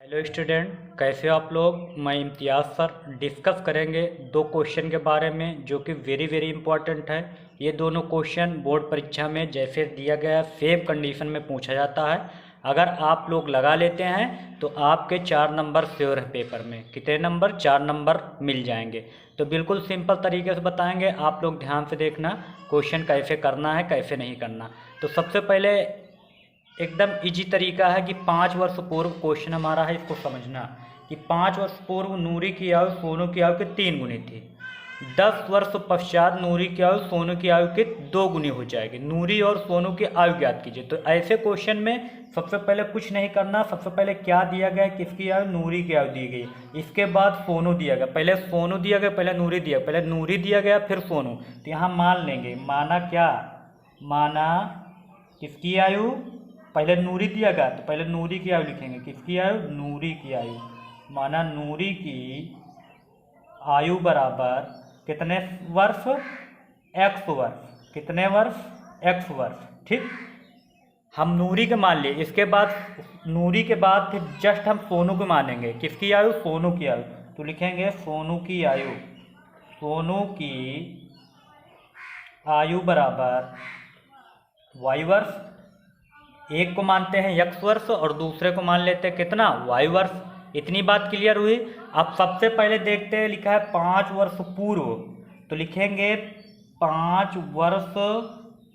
Hello student, कैसे हो आप लोग। मैं इम्तियाज़ सर डिस्कस करेंगे दो क्वेश्चन के बारे में जो कि वेरी वेरी इंपॉर्टेंट है। ये दोनों क्वेश्चन बोर्ड परीक्षा में जैसे दिया गया सेम कंडीशन में पूछा जाता है। अगर आप लोग लगा लेते हैं तो आपके 4 नंबर श्योर है पेपर में। कितने नंबर? 4 नंबर मिल जाएंगे। तो बिल्कुल सिंपल तरीके से बताएंगे, आप लोग ध्यान से देखना क्वेश्चन कैसे करना है कैसे नहीं करना। तो सबसे पहले एकदम इजी तरीका है कि 5 वर्ष पूर्व क्वेश्चन हमारा है, इसको समझना कि 5 वर्ष पूर्व नूरी की आयु सोनू की आयु के 3 गुनी थी। 10 वर्ष पश्चात नूरी की आयु सोनू की आयु के 2 गुनी हो जाएगी। नूरी और सोनू की आयु ज्ञात कीजिए। तो ऐसे क्वेश्चन में सबसे पहले कुछ नहीं करना। सबसे पहले क्या दिया गया, किसकी आयु? नूरी की आयु दी गई। इसके बाद सोनू दिया गया, पहले सोनू दिया गया, पहले नूरी दिया, पहले नूरी दिया गया फिर सोनू। तो यहाँ मान लेंगे, माना क्या? माना किसकी आयु? पहले नूरी दिया गया तो पहले नूरी की आयु लिखेंगे। किसकी आयु? नूरी की आयु। माना नूरी की आयु बराबर कितने वर्ष? x वर्ष। कितने वर्ष? x वर्ष। ठीक, हम नूरी के मान लिए। इसके बाद नूरी के बाद फिर जस्ट हम सोनू को मानेंगे। किसकी आयु? सोनू की आयु। तो लिखेंगे सोनू की आयु। सोनू की आयु बराबर y वर्ष। एक को मानते हैं x वर्ष और दूसरे को मान लेते हैं कितना? y वर्ष। इतनी बात क्लियर हुई। अब सबसे पहले देखते हैं, लिखा है 5 वर्ष पूर्व। तो लिखेंगे 5 वर्ष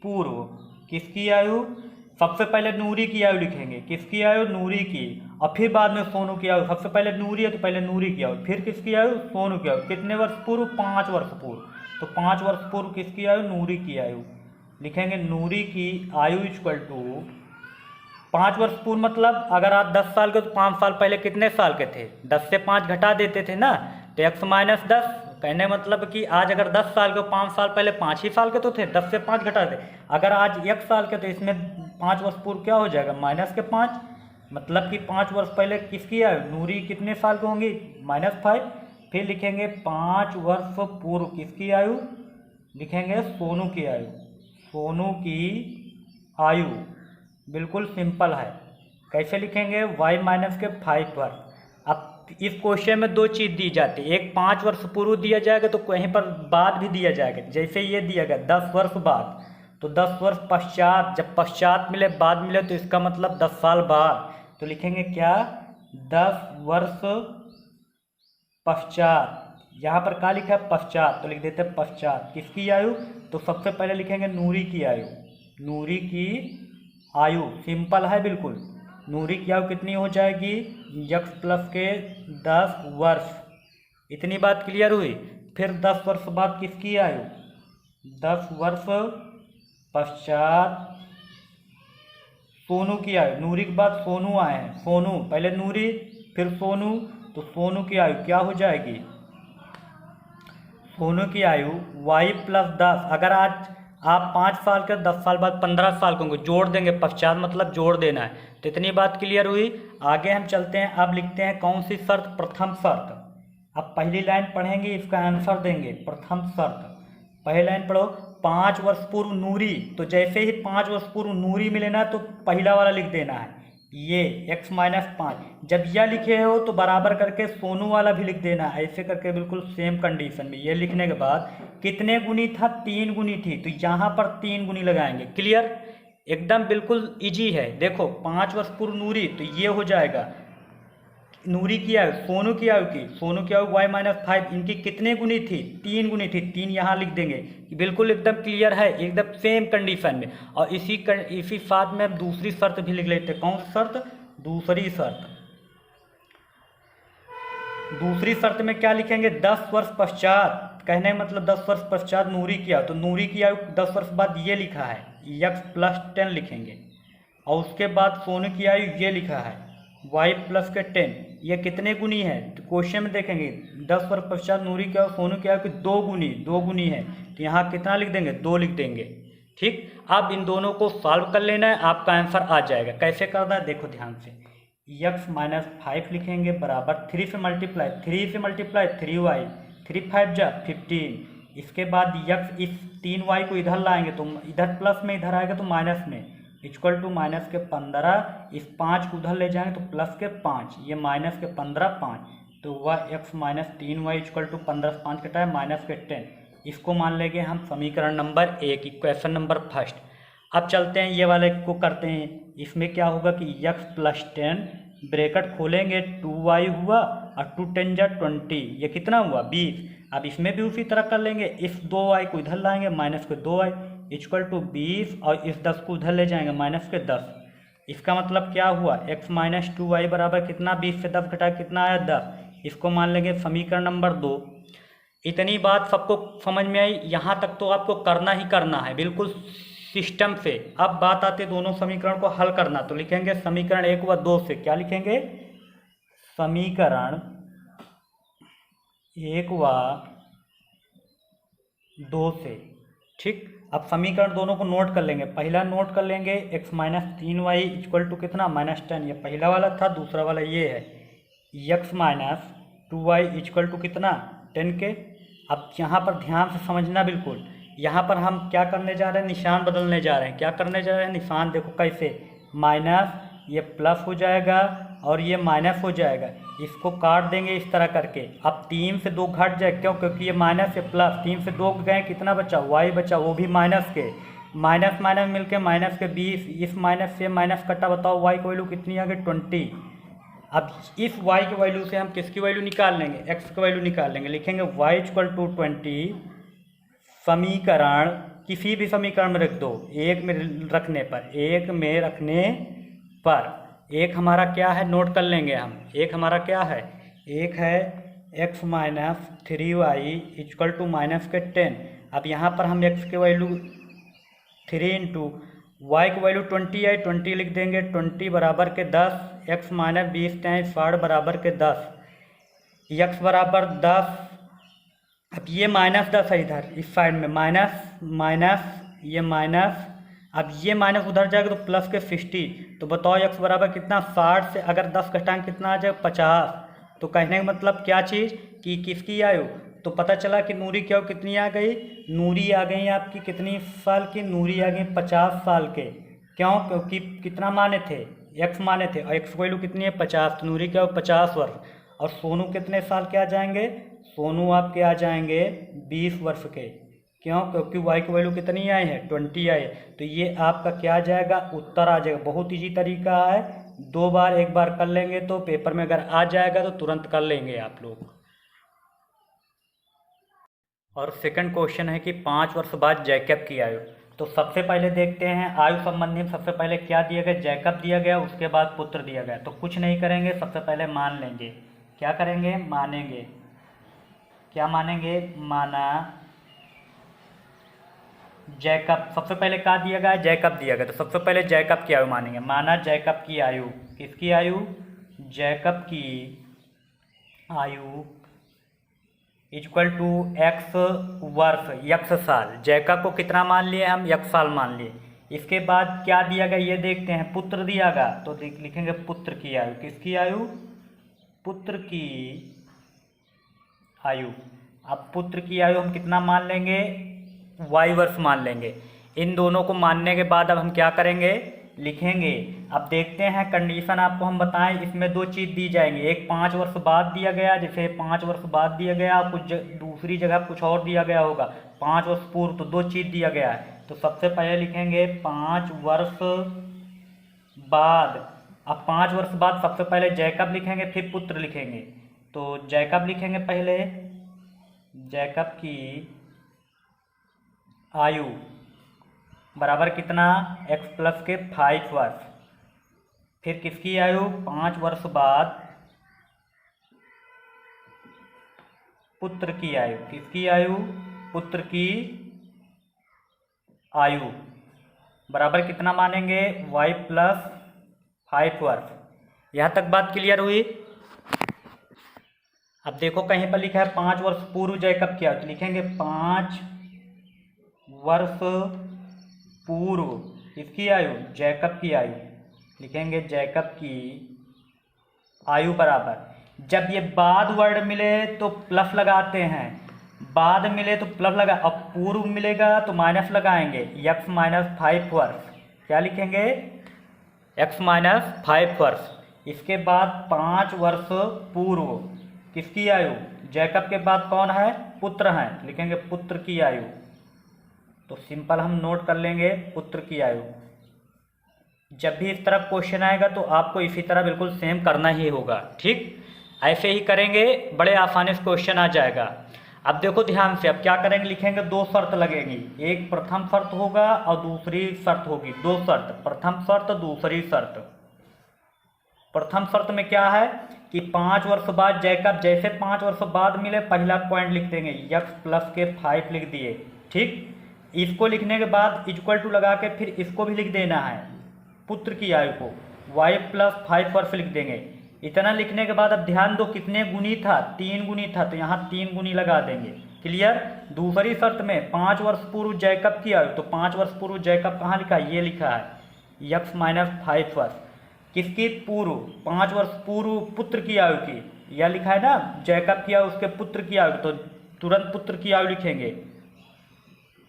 पूर्व किसकी आयु? सबसे पहले नूरी की आयु लिखेंगे। किसकी आयु? नूरी की। और फिर बाद में सोनू की आयु। सबसे पहले नूरी है तो पहले नूरी की आयु, फिर किसकी आयु? सोनू की आयु। कितने वर्ष पूर्व? 5 वर्ष पूर्व। तो 5 वर्ष पूर्व किसकी आयु? नूरी की आयु। लिखेंगे नूरी की आयु इक्वल टू 5 वर्ष पूर्व, मतलब अगर आप 10 साल के तो 5 साल पहले कितने साल के थे? 10 से 5 घटा देते थे ना, तो x माइनस 10। कहने मतलब कि आज अगर 10 साल के 5 साल पहले 5 ही साल के तो थे, 10 से 5 घटा दे। अगर आज 1 साल के तो इसमें 5 वर्ष पूर्व क्या हो जाएगा? माइनस के 5। मतलब कि 5 वर्ष पहले किसकी आयु? नूरी कितने साल की होंगी? -5। फिर लिखेंगे 5 वर्ष पूर्व किसकी आयु? लिखेंगे सोनू की आयु। सोनू की आयु बिल्कुल सिंपल है। कैसे लिखेंगे? y माइनस के 5 वर्ष। अब इस क्वेश्चन में दो चीज़ दी जाती है, एक 5 वर्ष पूर्व दिया जाएगा तो कहीं पर बाद भी दिया जाएगा। जैसे ये दिया गया 10 वर्ष बाद, तो 10 वर्ष पश्चात। जब पश्चात मिले बाद मिले तो इसका मतलब 10 साल बाद। तो लिखेंगे क्या? 10 वर्ष पश्चात। यहाँ पर क्या लिखा है? पश्चात, तो लिख देते हैं पश्चात। किसकी आयु? तो सबसे पहले लिखेंगे नूरी की आयु। नूरी की आयु सिंपल है बिल्कुल। नूरी की आयु कितनी हो जाएगी? x प्लस के 10 वर्ष। इतनी बात क्लियर हुई। फिर 10 वर्ष बाद किसकी आयु? 10 वर्ष पश्चात सोनू की आयु। नूरी के बाद सोनू आए हैं। सोनू, पहले नूरी फिर सोनू, तो सोनू की आयु क्या हो जाएगी? सोनू की आयु y प्लस 10। अगर आज आप 5 साल के 10 साल बाद 15 साल के होंगे, जोड़ देंगे। पश्चात मतलब जोड़ देना है। तो इतनी बात क्लियर हुई। आगे हम चलते हैं। अब लिखते हैं कौन सी शर्त? प्रथम शर्त। अब पहली लाइन पढ़ेंगे, इसका आंसर देंगे। प्रथम शर्त, पहली लाइन पढ़ो। 5 वर्ष पूर्व नूरी, तो जैसे ही 5 वर्ष पूर्व नूरी मिले ना तो पहला वाला लिख देना है, ये x माइनस 5। जब यह लिखे हो तो बराबर करके सोनू वाला भी लिख देना, ऐसे करके बिल्कुल सेम कंडीशन में। ये लिखने के बाद कितने गुनी था? 3 गुनी थी, तो यहाँ पर 3 गुनी लगाएंगे। क्लियर? एकदम बिल्कुल इजी है। देखो 5 वर्ष पूर्व नूरी, तो ये हो जाएगा नूरी की आयु सोनू की आयु की। सोनू की आयु y माइनस 5, इनकी कितने गुनी थी? 3 गुनी थी। 3 यहाँ लिख देंगे। बिल्कुल एकदम क्लियर है, एकदम सेम कंडीशन में। और इसी साथ में अब दूसरी शर्त भी लिख लेते हैं। कौन सी शर्त? दूसरी शर्त। दूसरी शर्त में क्या लिखेंगे? 10 वर्ष पश्चात। कहने का मतलब 10 वर्ष पश्चात नूरी की आयु, तो नूरी की आयु 10 वर्ष बाद ये लिखा है, x प्लस 10 लिखेंगे। और उसके बाद सोनू की आयु ये लिखा है y प्लस के 10। ये कितने गुनी है? तो क्वेश्चन में देखेंगे 10 वर्ष पश्चात नूरी की आयु सोनू की आयु की 2 गुनी है। तो यहाँ कितना लिख देंगे? 2 लिख देंगे। ठीक, अब इन दोनों को सॉल्व कर लेना है, आपका आंसर आ जाएगा। कैसे करना है देखो ध्यान से। x माइनस 5 लिखेंगे बराबर 3 से मल्टीप्लाई 3y, 3 5 जा 15। इसके बाद x, इस 3y को इधर लाएंगे तो इधर प्लस में, इधर आएगा तो माइनस में। इक्वल टू माइनस के 15, इस 5 को उधर ले जाएंगे तो प्लस के 5, ये माइनस के 15 5, तो वह x minus 3y equal to 15 से 5 कटा है माइनस के 10। इसको मान लेंगे हम समीकरण नंबर 1, इक्वेशन नंबर फर्स्ट। अब चलते हैं ये वाले को करते हैं। इसमें क्या होगा कि x प्लस 10 ब्रैकेट खोलेंगे 2y हुआ और 2 10 जा 20, ये कितना हुआ 20। अब इसमें भी उसी तरह कर लेंगे, इस 2y को इधर लाएंगे माइनस के 2y इक्वल टू 20 और इस 10 को उधर ले जाएंगे माइनस के 10। इसका मतलब क्या हुआ x माइनस 2y बराबर कितना, 20 से 10 घटा कितना आया 10। इसको मान लेंगे समीकरण नंबर 2। इतनी बात सबको समझ में आई? यहाँ तक तो आपको करना ही करना है बिल्कुल सिस्टम से। अब बात आती है दोनों समीकरण को हल करना, तो लिखेंगे समीकरण 1 व 2 से। क्या लिखेंगे? समीकरण 1 व 2 से। ठीक, अब समीकरण दोनों को नोट कर लेंगे। पहला नोट कर लेंगे x minus 3y equal to कितना माइनस 10, ये पहला वाला था, दूसरा वाला ये है x minus 2y equal to कितना 10 के। अब यहाँ पर ध्यान से समझना बिल्कुल, यहाँ पर हम क्या करने जा रहे हैं, निशान बदलने जा रहे हैं। क्या करने जा रहे हैं, निशान देखो कैसे, माइनस ये प्लस हो जाएगा और ये माइनस हो जाएगा, इसको काट देंगे इस तरह करके। अब 3 से 2 घट जाए, क्यों? क्योंकि ये माइनस से प्लस, 3 से 2 गए, कितना बचा y बचा, वो भी माइनस के, माइनस माइनस मिलके माइनस के 20, इस माइनस से माइनस कटा, बताओ y की वैल्यू कितनी आ गई 20। अब इस y की वैल्यू से हम किसकी वैल्यू निकाल लेंगे, x की वैल्यू निकाल लेंगे। लिखेंगे y इक्वल टू 20, समीकरण किसी भी समीकरण में रख दो, एक में रखने पर, एक में रखने पर, एक हमारा क्या है नोट कर लेंगे हम, एक हमारा क्या है, एक है x minus 3y equal to minus के 10। अब यहाँ पर हम x की वैल्यू 3 इंटू वाई की वैल्यू 20 है, 20 लिख देंगे, 20 बराबर के 10, x माइनस 20 टाइम्स 60 बराबर के 10, x बराबर 10। अब ये माइनस 10 है इधर इस साइड में, माइनस माइनस ये माइनस, अब ये माइनस उधर जाएगा तो प्लस के 60, तो बताओ x बराबर कितना 60 से अगर 10 घटाएंगे कितना आ जाएगा 50। तो कहने का मतलब क्या चीज़ कि किसकी आयु, तो पता चला कि नूरी की आयु कितनी आ गई, नूरी आ गई आपकी कितनी साल की, नूरी आ गई 50 साल के। क्यों? क्योंकि कितना माने थे, x माने थे और x की वैल्यू कितनी है 50, तो नूरी की आयु 50 वर्ष। और सोनू कितने साल के आ जाएंगे, सोनू आपके आ जाएंगे 20 वर्ष के। क्यों? क्योंकि y की वैल्यू कितनी आई है 20 आई है। तो ये आपका क्या आ जाएगा, उत्तर आ जाएगा। बहुत ईजी तरीका है, 2 बार 1 बार कर लेंगे तो पेपर में अगर आ जाएगा तो तुरंत कर लेंगे आप लोग। और सेकंड क्वेश्चन है कि 5 वर्ष बाद जैकब की आयु। तो सबसे पहले देखते हैं आयु संबंधी में सबसे पहले क्या दिया गया, जैकब दिया गया, उसके बाद पुत्र दिया गया। तो कुछ नहीं करेंगे, सबसे पहले मान लेंगे। क्या करेंगे, मानेंगे। क्या मानेंगे, माना जैकब। सबसे पहले क्या दिया गया, जैकब दिया गया, तो सबसे पहले जैकब की आयु मानेंगे। माना जैकब की आयु, किसकी आयु, जैकब की आयु इक्वल टू x वर्ष, x साल। जैकब को कितना मान लिए हम, x साल मान लिए। इसके बाद क्या दिया गया ये देखते हैं, पुत्र दिया गया, तो लिखेंगे पुत्र की आयु। किसकी आयु, पुत्र की आयु। अब पुत्र की आयु हम कितना मान लेंगे, y वर्ष मान लेंगे। इन दोनों को मानने के बाद अब हम क्या करेंगे, लिखेंगे। अब देखते हैं कंडीशन आपको हम बताएं, इसमें 2 चीज़ दी जाएंगी। एक 5 वर्ष बाद दिया गया, जैसे 5 वर्ष बाद दिया गया, कुछ दूसरी जगह कुछ और दिया गया होगा 5 वर्ष पूर्व, तो 2 चीज़ दिया गया है। तो सबसे पहले लिखेंगे 5 वर्ष बाद। अब 5 वर्ष बाद सबसे पहले जैकब लिखेंगे, फिर पुत्र लिखेंगे। तो जैकब लिखेंगे पहले, जैकब की आयु बराबर कितना, x प्लस के 5 वर्ष। फिर किसकी आयु, 5 वर्ष बाद पुत्र की आयु। किसकी आयु, पुत्र की आयु बराबर कितना मानेंगे, y प्लस 5 वर्ष। यहाँ तक बात क्लियर हुई। अब देखो कहीं पर लिखा है 5 वर्ष पूर्व जैकब की आयु, तो लिखेंगे 5 वर्ष पूर्व इसकी आयु, जैकब की आयु। लिखेंगे जैकब की आयु बराबर, जब ये बाद वर्ड मिले तो प्लस लगाते हैं, बाद मिले तो प्लस लगा, अब पूर्व मिलेगा तो माइनस लगाएंगे, x माइनस 5 वर्ष। क्या लिखेंगे, x माइनस 5 वर्ष। इसके बाद 5 वर्ष पूर्व किसकी आयु, जैकब के बाद कौन है, पुत्र हैं, लिखेंगे पुत्र की आयु। तो सिंपल हम नोट कर लेंगे पुत्र की आयु। जब भी इस तरह क्वेश्चन आएगा तो आपको इसी तरह बिल्कुल सेम करना ही होगा, ठीक। ऐसे ही करेंगे, बड़े आसानी से क्वेश्चन आ जाएगा। अब देखो ध्यान से, अब क्या करेंगे, लिखेंगे 2 शर्त लगेंगी, एक प्रथम शर्त होगा और दूसरी शर्त होगी। 2 शर्त, प्रथम शर्त दूसरी शर्त। प्रथम शर्त में क्या है कि 5 वर्ष बाद जैकब, जैसे 5 वर्ष बाद मिले पहला पॉइंट लिख देंगे, x प्लस के 5 लिख दिए, ठीक। इसको लिखने के बाद इक्वल टू लगा के फिर इसको भी लिख देना है, पुत्र की आयु को y प्लस 5 वर्ष लिख देंगे। इतना लिखने के बाद अब ध्यान दो कितने गुनी था, 3 गुनी था, तो यहाँ 3 गुनी लगा देंगे, क्लियर। दूसरी शर्त में 5 वर्ष पूर्व जैकब की आयु, तो 5 वर्ष पूर्व जैकब कहाँ लिखा है, ये लिखा है x माइनस 5 वर्ष। किसकी, पूर्व, 5 वर्ष पूर्व पुत्र की आयु की, यह लिखा है ना, जैकब की आयु उसके पुत्र की आयु, तो तुरंत पुत्र की आयु लिखेंगे।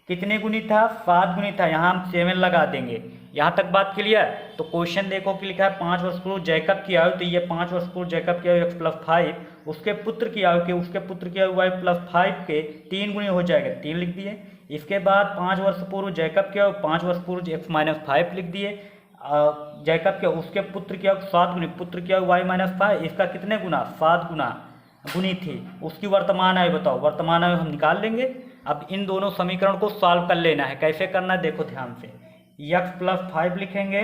कितने गुनी था, 7 गुनी था, यहाँ हम 7 लगा देंगे। यहाँ तक बात क्लियर। तो क्वेश्चन देखो कि लिखा है 5 वर्ष पूर्व जैकब की आयु, तो ये 5 वर्ष पूर्व जैकब की आयु x प्लस 5, उसके पुत्र की आयु के, उसके पुत्र की आयु y प्लस 5 के 3 गुनी हो जाएगा, 3 लिख दिए। इसके बाद 5 वर्ष पूर्व जैकब की आयु, 5 वर्ष पूर्व x माइनस 5 लिख दिए। जैकब के, उसके पुत्र की आयु 7 गुनी, पुत्र की आयु y माइनस 5, इसका कितने गुना, 7 गुना गुनी थी। उसकी वर्तमान आयु बताओ, वर्तमान आयु हम निकाल लेंगे। अब इन दोनों समीकरण को सॉल्व कर लेना है। कैसे करना है देखो ध्यान से, x प्लस 5 लिखेंगे,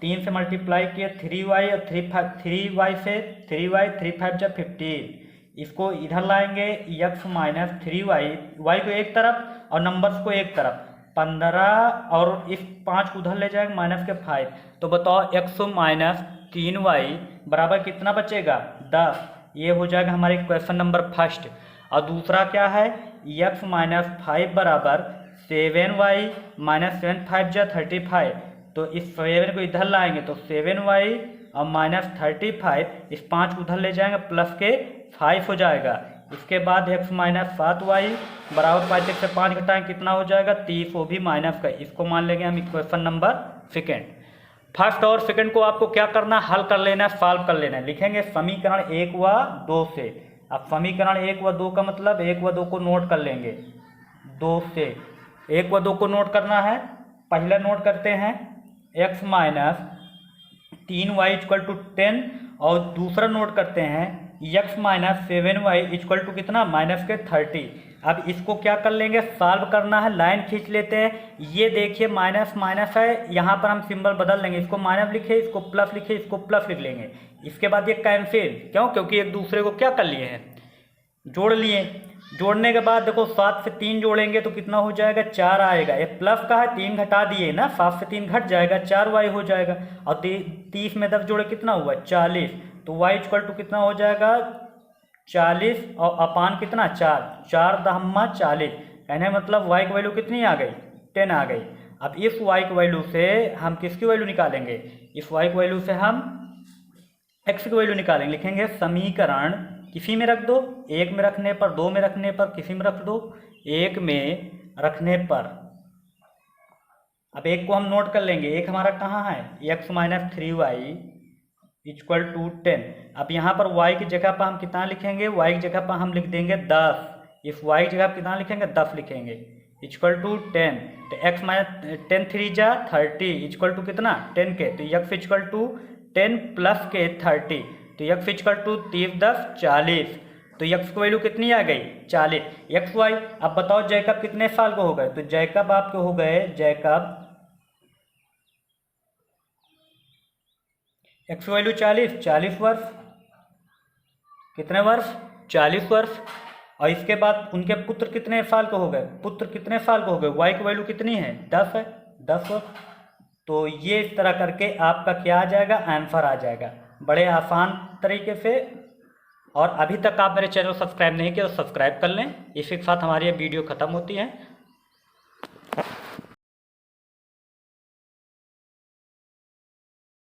3 से मल्टीप्लाई किए 3y और 3y से 3y, 3 5 जा 15, इसको इधर लाएंगे, x माइनस 3y, y को एक तरफ और नंबर्स को एक तरफ, 15 और इस 5 को उधर ले जाएंगे माइनस के 5, तो बताओ x माइनस 3y बराबर कितना बचेगा, 10। ये हो जाएगा हमारे क्वेश्चन नंबर फर्स्ट। और दूसरा क्या है, x माइनस 5 बराबर 7y माइनस 7 5 जा 35, तो इस 7 को इधर लाएंगे तो 7y और माइनस 35, इस 5 को उधर ले जाएंगे प्लस के 5 हो जाएगा। इसके बाद x माइनस 7y बराबर 5 से 5 घटाएं कितना हो जाएगा, 30, वो भी माइनस का। इसको मान लेंगे हम इक्वेशन नंबर सेकेंड। फर्स्ट और सेकंड को आपको क्या करना, हल कर लेना, सॉल्व कर लेना। लिखेंगे समीकरण 1 व 2 से। अब समीकरण 1 व 2 का मतलब 1 व 2 को नोट कर लेंगे, 2 से 1 व 2 को नोट करना है। पहले नोट करते हैं x minus 3y equal to 10, और दूसरा नोट करते हैं x minus 7y equal to कितना, माइनस के 30। अब इसको क्या कर लेंगे, सॉल्व करना है, लाइन खींच लेते हैं। ये देखिए माइनस माइनस है, यहाँ पर हम सिंबल बदल लेंगे, इसको माइनस लिखे, इसको प्लस लिखे, इसको प्लस लिख लेंगे। इसके बाद ये कैंसिल, क्यों, क्योंकि एक दूसरे को क्या कर लिए हैं, जोड़ लिए। जोड़ने के बाद देखो 7 से 3 जोड़ेंगे तो कितना हो जाएगा, 4 आएगा। ये प्लस का है, 3 घटा दिए ना, 7 से 3 घट जाएगा, 4y हो जाएगा। और 30 में 10 जोड़े कितना हुआ, 40, तो y इक्वल टू कितना हो जाएगा, 40 और अपान कितना, 4, 4 दहम्मा 40, कहने मतलब y की वैल्यू कितनी आ गई, 10 आ गई। अब इस y की वैल्यू से हम किसकी वैल्यू निकालेंगे, इस y की वैल्यू से हम x की वैल्यू निकालेंगे। लिखेंगे समीकरण किसी में रख दो, 1 में रखने पर, 2 में रखने पर, किसी में रख दो, 1 में रखने पर। अब 1 को हम नोट कर लेंगे, 1 हमारा कहाँ है, x minus 3y equal to 10। अब यहाँ पर y की जगह पर हम कितना लिखेंगे, y की जगह पर हम लिख देंगे 10, इस y की जगह पर कितना लिखेंगे, 10 लिखेंगे, इक्वल टू 10। तो x माइनस 10 3 जा 30 इक्वल टू कितना, 10 के, तो x इक्वल टू 10 प्लस के 30, तो x इक्वल टू 30 10 40, तो x की वैल्यू कितनी आ गई, 40। एक्स वाई, अब बताओ जैकब कितने साल को हो गए, तो जैकब आपके हो गए, जैकब एक्स की वैल्यू 40 वर्ष, कितने वर्ष, 40 वर्ष। और इसके बाद उनके पुत्र कितने साल के हो गए, पुत्र कितने साल के हो गए, y की वैल्यू कितनी है, 10 है, 10 वर्ष। तो ये इस तरह करके आपका क्या आ जाएगा, आंसर आ जाएगा, बड़े आसान तरीके से। और अभी तक आप मेरे चैनल को सब्सक्राइब नहीं किया तो सब्सक्राइब कर लें। इसी के साथ हमारी ये वीडियो ख़त्म होती है।